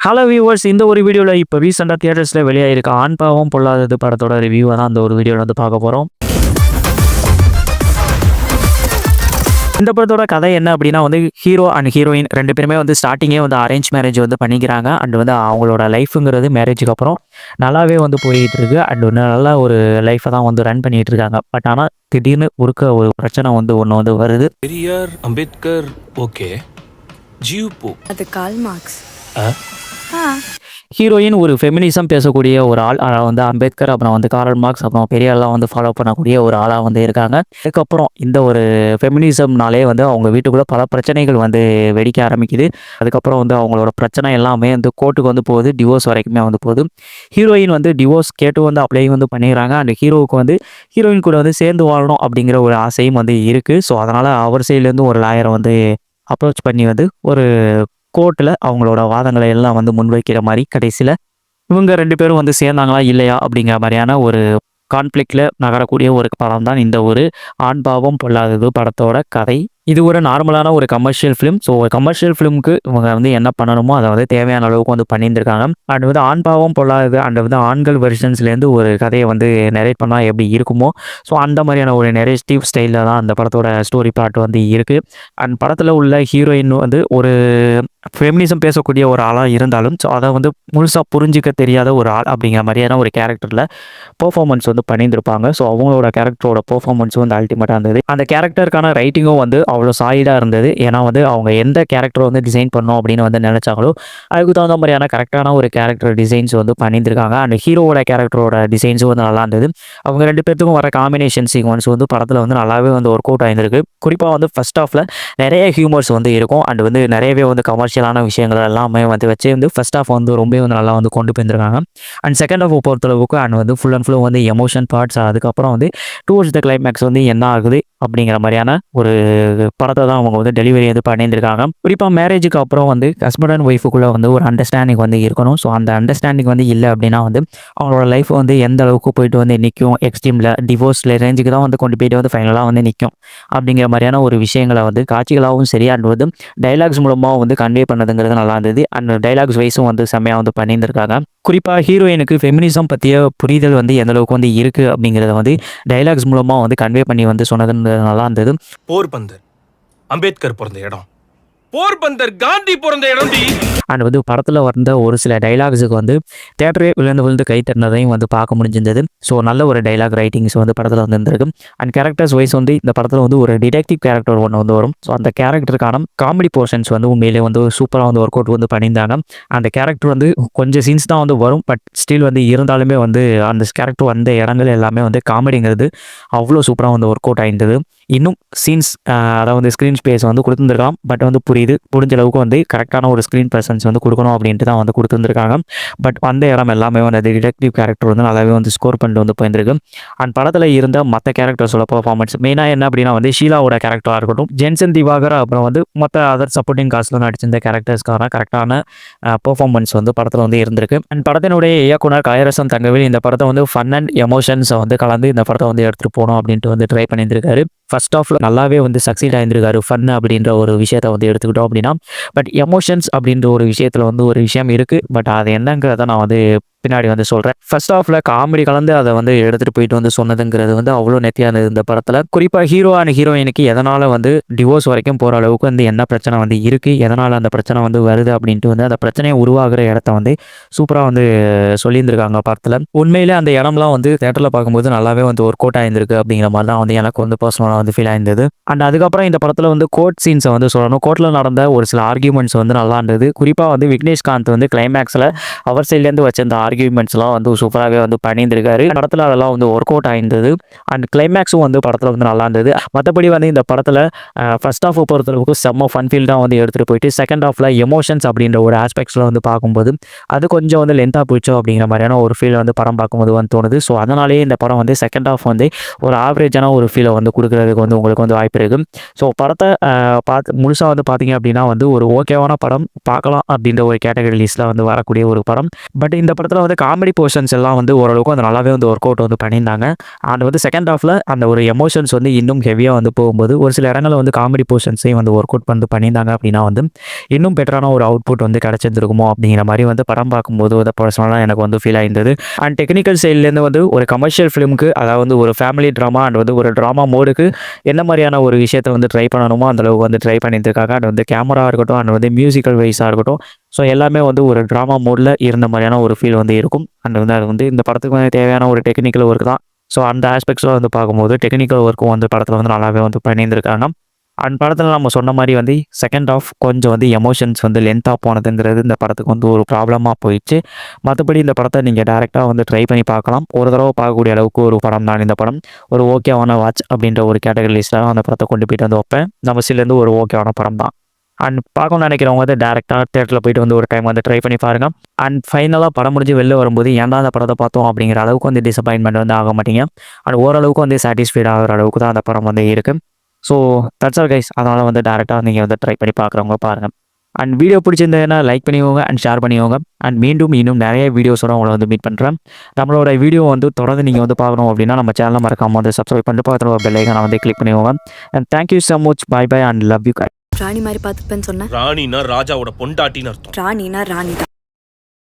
Hello viewers, இந்த ஒரு வீடியோவில் இப்போ ரீசெண்டாக தியேட்டர்ஸில் வெளியாகிருக்க ஆண் பாவம் பொல்லாதது படத்தோட ரிவ்யூவை தான் அந்த ஒரு வீடியோவில் வந்து பார்க்க போகிறோம். இந்த படத்தோட கதை என்ன அப்படின்னா வந்து ஹீரோ அண்ட் ஹீரோயின் ரெண்டு பேருமே வந்து ஸ்டார்டிங்கே வந்து அரேஞ்ச் மேரேஜ் வந்து பண்ணிக்கிறாங்க. அண்ட் வந்து அவங்களோட லைஃபுங்கிறது மேரேஜுக்கு அப்புறம் நல்லாவே வந்து போயிட்டு இருக்கு. அண்ட் நல்ல ஒரு லைஃப்பை தான் வந்து ரன் பண்ணிட்டு இருக்காங்க. பட் ஆனால் திடீர்னு ஒரு பிரச்சனை வந்து ஒன்று வந்து வருது. பெரியார், அம்பேத்கர், ஓகே, ஜியூ அது கால் மார்க்ஸ். ஹீரோயின் ஒரு ஃபெமினிசம் பேசக்கூடிய ஒரு ஆள். வந்து அம்பேத்கர், அப்புறம் வந்து காரல் மார்க்ஸ், அப்புறம் பெரியார்லாம் வந்து ஃபாலோ பண்ணக்கூடிய ஒரு ஆளாக வந்து இருக்காங்க. அதுக்கப்புறம் இந்த ஒரு ஃபெமினிசம்னாலே வந்து அவங்க வீட்டுக்குள்ளே பல பிரச்சனைகள் வந்து வெடிக்க ஆரம்பிக்குது. அதுக்கப்புறம் வந்து அவங்களோட பிரச்சனை எல்லாமே வந்து கோர்ட்டுக்கு வந்து போகுது, டிவோர்ஸ் வரைக்குமே வந்து போகுது. ஹீரோயின் வந்து டிவோர்ஸ் கேட்டு வந்து அப்ளை வந்து பண்ணிடுறாங்க. அண்ட் ஹீரோவுக்கு வந்து ஹீரோயின் கூட வந்து சேர்ந்து வாழணும் அப்படிங்கிற ஒரு ஆசையும் வந்து இருக்குது. ஸோ அதனால் அவர் சைட்லேருந்து ஒரு லாயரை வந்து அப்ரோச் பண்ணி வந்து ஒரு கோர்ட்டில் அவங்களோட வாதங்களை எல்லாம் வந்து முன்வைக்கிற மாதிரி கடைசியில் இவங்க ரெண்டு பேரும் வந்து சேர்ந்தாங்களா இல்லையா அப்படிங்கிற மாதிரியான ஒரு கான்ஃப்ளிக்டில் நகரக்கூடிய ஒரு படம் தான் இந்த ஒரு ஆண் பாவம் பொல்லாதது படத்தோட கதை. இது ஒரு நார்மலான ஒரு கமர்ஷியல் ஃபிலிம். ஸோ ஒரு கமர்ஷியல் ஃபிலிமுக்கு இவங்க வந்து என்ன பண்ணணுமோ அதை வந்து தேவையான அளவுக்கு வந்து பண்ணியிருந்திருக்காங்க. அண்ட் வந்து ஆண் பாவம் பொல்லாதது அண்ட் வந்து ஆண்கள் வெர்ஷன்ஸ்லேருந்து ஒரு கதையை வந்து நெரேட் பண்ணால் எப்படி இருக்குமோ ஸோ அந்த மாதிரியான ஒரு நெரேட்டிவ் ஸ்டைலில் தான் அந்த படத்தோட ஸ்டோரி பார்ட் வந்து இருக்குது. அண்ட் படத்தில் உள்ள ஹீரோயின் வந்து ஒரு ஃபெமினிசம் பேசக்கூடிய ஒரு ஆளாக இருந்தாலும் ஸோ அதை வந்து முழுசாக புரிஞ்சிக்க தெரியாத ஒரு ஆள் அப்படிங்கிற மாதிரியான ஒரு கேரக்டரில் பெர்ஃபார்மன்ஸ் வந்து பண்ணியிருந்திருப்பாங்க. ஸோ அவங்களோட கேரக்டரோட பெர்ஃபார்மன்ஸ் வந்து அல்டிமேட்டாக இருந்தது. அந்த கேரக்டருக்கான ரைட்டிங்கும் வந்து அவ்வளோ சாலிடாக இருந்தது. ஏன்னா வந்து அவங்க எந்த கேரக்டரை வந்து டிசைன் பண்ணோம் அப்படின்னு வந்து நினச்சாங்களோ அதுக்கு தகுந்த மாதிரியான கரெக்டான ஒரு கேரக்டர் டிசைன்ஸ் வந்து பண்ணியிருந்திருக்காங்க. அண்ட் ஹீரோவோட கேரக்டரோட டிசைன்ஸும் வந்து நல்லா இருந்தது. அவங்க ரெண்டு பேர்த்துக்கும் வர காம்பினேஷன் சீக்வன்ஸ் வந்து படத்தில் வந்து நல்லாவே வந்து ஒர்க் அவுட் ஆகிருக்கு. குறிப்பாக வந்து ஃபர்ஸ்ட் ஹாஃபில் நிறைய ஹியூமர்ஸ் வந்து இருக்கும். அண்ட் வந்து நிறையவே வந்து கமர்ஷியலான விஷயங்கள் எல்லாமே வந்து வச்சு வந்து ஃபர்ஸ்ட் ஹாஃப் வந்து ரொம்ப வந்து நல்லா வந்து கொண்டு போயிருக்காங்க. அண்ட் செகண்ட் ஹாஃப் பொறுத்தளவுக்கு அண்ட் வந்து ஃபுல் அண்ட் ஃபுல் வந்து எமோஷன் பார்ட்ஸ், அதுக்கப்புறம் வந்து டுவர்ட்ஸ் த கிளைமேக்ஸ் வந்து என்ன ஆகுது அப்படிங்கிற மாதிரியான ஒரு படத்தை தான் அவங்க வந்து டெலிவரி வந்து பண்ணியிருந்திருக்காங்க. குறிப்பாக மேரேஜுக்கு அப்புறம் வந்து ஹஸ்பண்ட் அண்ட் ஒய்ஃபுக்குள்ளே வந்து ஒரு அண்டர்ஸ்டாண்டிங் வந்து இருக்கணும். ஸோ அந்த அண்டர்ஸ்டாண்டிங் வந்து இல்லை அப்படின்னா வந்து அவங்களோட லைஃப் வந்து எந்த அளவுக்கு போயிட்டு வந்து நிற்கும், எக்ஸ்ட்ரீமில் டிவோர்ஸில் ரேஞ்சுக்கு தான் வந்து கொண்டு போயிட்டு வந்து ஃபைனலாக வந்து நிற்கும் அப்படிங்கிற மாதிரியான ஒரு விஷயங்களை வந்து காட்சிகளாகவும் சரி அண்ட் வந்து டைலாக்ஸ் மூலமாக வந்து கன்வே பண்ணதுங்கிறது நல்லா இருந்தது. அண்ட் டைலாக்ஸ் வைஸும் வந்து செம்மையாக வந்து பண்ணியிருந்திருக்காங்க. குறிப்பாக ஹீரோயினுக்கு ஃபெமினிசம் பற்றிய புரிதல் வந்து எந்த அளவுக்கு வந்து இருக்குது அப்படிங்கிறத வந்து டைலாக்ஸ் மூலமாக வந்து கன்வே பண்ணி வந்து சொன்னதுன்னு நல்லா இருந்தது. போர்பந்தர் அம்பேத்கர் பிறந்த இடம், போர்பந்தர் காந்தி பிறந்த இடம். அண்ட் வந்து படத்தில் வந்த ஒரு சில டைலாக்ஸுக்கு வந்து தேட்டரே விழுந்து கை தட்டினதையும் வந்து பார்க்க முடிஞ்சிருந்தது. ஸோ நல்ல ஒரு டைலாக் ரைட்டிங்ஸ் வந்து படத்தில் வந்து இருந்திருக்கு. அண்ட் கேரக்டர்ஸ் வைஸ் வந்து இந்த படத்தில் வந்து ஒரு டிடெக்டிவ் கேரக்டர் ஒன்று வந்து வரும். ஸோ அந்த கேரக்டருக்கான காமெடி போர்ஷன்ஸ் வந்து உண்மையிலே வந்து சூப்பராக வந்து ஒர்க் அவுட் வந்து பண்ணியிருந்தாங்க. அந்த கேரக்டர் வந்து கொஞ்சம் சீன்ஸ் தான் வந்து வரும், பட் ஸ்டில் வந்து இருந்தாலுமே வந்து அந்த கேரக்டர் வந்த இடங்கள் எல்லாமே வந்து காமெடிங்கிறது அவ்வளோ சூப்பராக வந்து ஒர்க் அவுட் ஆகிருந்தது. இன்னும் சீன்ஸ் அதாவது ஸ்க்ரீன் ஸ்பேஸ் வந்து கொடுத்துருந்துருக்கலாம், பட் வந்து முடிஞ்ச அளவுக்கு வந்து கரெக்டான ஒரு ஸ்க்ரீன் ப்ரெசன்ஸ் வந்து கொடுக்கணும் அப்படின்ட்டு தான் வந்து கொடுத்துருந்துருக்காங்க. பட் வந்த இடம் எல்லாமே வந்து அந்த டிடெக்டிவ் கேரக்டர் வந்து நல்லாவே வந்து ஸ்கோர் பண்ணிட்டு வந்து போயிருந்திருக்கு. அண்ட் படத்தில் இருந்த மற்ற கேரக்டர்ஸோட பெர்ஃபார்மன்ஸ் மெயினாக என்ன அப்படின்னா வந்து ஷீலாவோட கேரக்டராக இருக்கட்டும், ஜென்சன் திவாகர், அப்புறம் வந்து மற்ற அதர் சப்போர்ட்டிங் காஸ்ட்டில் நடிச்சிருந்த கேரக்டர்ஸ்க்கான கரெக்டான பெர்ஃபார்மன்ஸ் வந்து படத்தில் வந்து இருந்திருக்கு. அண்ட் படத்தினுடைய இயக்குனர் கயரசன் தங்கவேல் இந்த படத்தை வந்து ஃபன் அண்ட் எமோஷன்ஸை வந்து கலந்து இந்த படத்தை வந்து எடுத்துகிட்டு போகணும் அப்படின்ட்டு வந்து ட்ரை பண்ணியிருந்திருக்காரு. ஃபர்ஸ்ட் ஆஃப்ல நல்லாவே வந்து சக்சீட் ஆயிருந்திருக்காரு ஃபன் அப்படின்ற ஒரு விஷயத்தை வந்து எடுத்துக்கிட்டோம் அப்படின்னா. பட் எமோஷன்ஸ் அப்படின்ற ஒரு விஷயத்தில் வந்து ஒரு விஷயம் இருக்குது. பட் அது என்னங்கிறத நான் வந்து பின்னாடி வந்து சொல்கிறேன். ஃபர்ஸ்ட் ஆஃப்ல காமெடி கலந்து அதை வந்து எடுத்துகிட்டு போயிட்டு வந்து சொன்னதுங்கிறது வந்து அவ்வளோ நெத்தியாக இருந்தது இந்த படத்தில். குறிப்பாக ஹீரோ அண்ட் ஹீரோயினுக்கு எதனால் வந்து டிவோர்ஸ் வரைக்கும் போகிற அளவுக்கு வந்து என்ன பிரச்சனை வந்து இருக்குது, எதனால் அந்த பிரச்சனை வந்து வருது அப்படின்ட்டு வந்து அந்த பிரச்சனையை உருவாகிற இடத்த வந்து சூப்பராக வந்து சொல்லியிருந்திருக்காங்க படத்தில். உண்மையிலே அந்த இடம்லாம் வந்து தேட்டரில் பார்க்கும்போது நல்லாவே வந்து ஒர்க் அவுட் ஆயிருந்திருக்கு அப்படிங்கிற மாதிரி தான் வந்து எனக்கு வந்து பர்சனலாக வந்து ஃபீல் ஆயிருந்தது. அண்ட் அதுக்கப்புறம் இந்த படத்தில் வந்து கோர்ட் சீன்ஸை வந்து சொல்லணும். கோர்ட்டில் நடந்த ஒரு சில ஆர்கியூமெண்ட்ஸ் வந்து நல்லா இருந்தது. குறிப்பாக வந்து விக்னேஷ்காந்த் வந்து கிளைமேக்ஸில் அவர் சைட்லேருந்து வச்சிருந்த ஆர்கியூமெண்ட்ஸ்லாம் வந்து சூப்பராகவே வந்து பண்ணியிருந்திருக்காரு. படத்தில் அதெல்லாம் வந்து ஒர்க் அவுட் ஆயிருந்தது. அண்ட் கிளைமேக்ஸும் வந்து படத்தில் வந்து நல்லா இருந்தது. மற்றபடி வந்து இந்த படத்தில் ஃபர்ஸ்ட் ஹாஃப் பொறுத்தளவுக்கு செம்ம ஃபன் ஃபீல் தான் வந்து எடுத்துகிட்டு போயிட்டு செகண்ட் ஹாஃபில் எமோஷன்ஸ் அப்படின்ற ஒரு ஆஸ்பெக்ட்ஸில் வந்து பார்க்கும்போது அது கொஞ்சம் வந்து லென்த்தாக போயிடுச்சோ அப்படிங்கிற மாதிரியான ஒரு ஃபீல் வந்து படம் பார்க்கும்போது வந்து தோணுது. ஸோ அதனாலேயே இந்த படம் வந்து செகண்ட் ஹாஃப் வந்து ஒரு ஆவரேஜான ஒரு ஃபீலை வந்து கொடுக்குறதுக்கு வந்து உங்களுக்கு வந்து வாய்ப்பு இருக்குது. ஸோ படத்தை முழுசாக வந்து பார்த்தீங்க அப்படின்னா வந்து ஒரு ஓகேவான படம் பார்க்கலாம் அப்படின்ற ஒரு கேட்டகரி லிஸ்ட்டில் வந்து வரக்கூடிய ஒரு படம். பட் இந்த படத்தில் படத்தில் வந்து காமெடி போர்ஷன்ஸ் எல்லாம் வந்து ஓரளவுக்கு வந்து நல்லாவே வந்து ஒர்க் அவுட் வந்து பண்ணியிருந்தாங்க. அண்ட் வந்து செகண்ட் ஹாஃபில் அந்த ஒரு எமோஷன்ஸ் வந்து இன்னும் ஹெவியாக வந்து போகும்போது ஒரு சில இடங்களில் வந்து காமெடி போர்ஷன்ஸையும் வந்து ஒர்க் அவுட் வந்து பண்ணியிருந்தாங்க அப்படின்னா வந்து இன்னும் பெட்டரான ஒரு அவுட்புட் வந்து கிடச்சிருந்துருக்குமோ அப்படிங்கிற மாதிரி வந்து படம் பார்க்கும்போது வந்து பர்சனலாக எனக்கு வந்து ஃபீல் ஆயிருந்தது. அண்ட் டெக்னிக்கல் சைட்லேருந்து வந்து ஒரு கமர்ஷியல் ஃபிலிமுக்கு, அதாவது வந்து ஒரு ஃபேமிலி ட்ராமா அண்ட் வந்து ஒரு ட்ராமா மோடுக்கு என்ன மாதிரியான ஒரு விஷயத்தை வந்து ட்ரை பண்ணணுமோ அந்தளவுக்கு வந்து ட்ரை பண்ணியிருக்காங்க. அண்ட் வந்து கேமரா இருக்கட்டும் அண்ட் வந்து மியூசிக்கல் வைஸாக இருக்கட்டும், ஸோ எல்லாமே வந்து ஒரு ட்ராமா மோடில் இருந்த மாதிரியான ஒரு ஃபீல் வந்து இருக்கும். அண்ட் வந்து அது வந்து இந்த படத்துக்கு வந்து தேவையான ஒரு டெக்னிக்கல் ஒர்க் தான். ஸோ அந்த ஆஸ்பெக்ட்ஸில் வந்து பார்க்கும்போது டெக்னிக்கல் ஒர்க்கும் வந்து படத்தில் வந்து நல்லாவே வந்து பண்ணியிருந்திருக்காங்க. அண்ட் படத்தில் நம்ம சொன்ன மாதிரி வந்து செகண்ட் ஹாஃப் கொஞ்சம் வந்து எமோஷன்ஸ் வந்து லென்த்தாக போனதுங்கிறது இந்த படத்துக்கு வந்து ஒரு ப்ராப்ளமாக போயிடுச்சு. மற்றபடி இந்த படத்தை நீங்கள் டேரெக்டாக வந்து ட்ரை பண்ணி பார்க்கலாம். ஒரு தடவை பார்க்கக்கூடிய அளவுக்கு ஒரு படம் தான் இந்த படம். ஒரு ஓகேவான வாட்ச் அப்படின்ற ஒரு கேட்டகரி லிஸ்ட்டில் அந்த படத்தை கொண்டு போயிட்டு வந்து வைப்பேன். நம்ம சிலேருந்து ஒரு ஓகேவான படம் தான். அண்ட் பார்க்கணும்னு நினைக்கிறவங்க வந்து டேரெக்டாக தியேட்டரில் போயிட்டு வந்து ஒரு டைம் வந்து ட்ரை பண்ணி பாருங்கள். அண்ட் ஃபைனலாக படம் முடிஞ்சு வெளில வரும்போது ஏன்டா அந்த படத்தை பார்த்தோம் அப்படிங்கிற அளவுக்கு வந்து டிசப்பாயின்மெண்ட் வந்து ஆக மாட்டீங்க. அண்ட் ஓரளவுக்கு வந்து சாட்டிஸ்ஃபைட் ஆகிற அளவுக்கு தான் அந்த படம் வந்து இருக்குது. So that's all guys. அதனால் வந்து டேரெக்டாக நீங்கள் வந்து ட்ரை பண்ணி பார்க்குறவங்க பாருங்கள். அண்ட் வீடியோ பிடிச்சிருந்ததுன்னா லைக் பண்ணிக்கோங்க அண்ட் ஷேர் பண்ணிக்கோங்க. அண்ட் மீண்டும் இன்னும் நிறைய வீடியோஸோட உங்களை வந்து மீட் பண்ணுறேன். நம்மளோட வீடியோ வந்து தொடர்ந்து நீங்கள் வந்து பார்க்கணும் அப்படின்னா நம்ம சேனலை மறக்காமல் வந்து சப்ஸ்கிரைப் பண்ணிட்டு பக்கத்தில் ஒரு பெல் ஐக்கானை வந்து கிளிக் பண்ணிக்கோங்க. And thank you so much. Bye bye and love you. ராணி மாதிரி பார்த்துப்பேன்னு சொன்னேன். ராணினா ராஜாவோட பொண்டாட்டின்னு அர்த்தம். ராணினா ராணி தான்.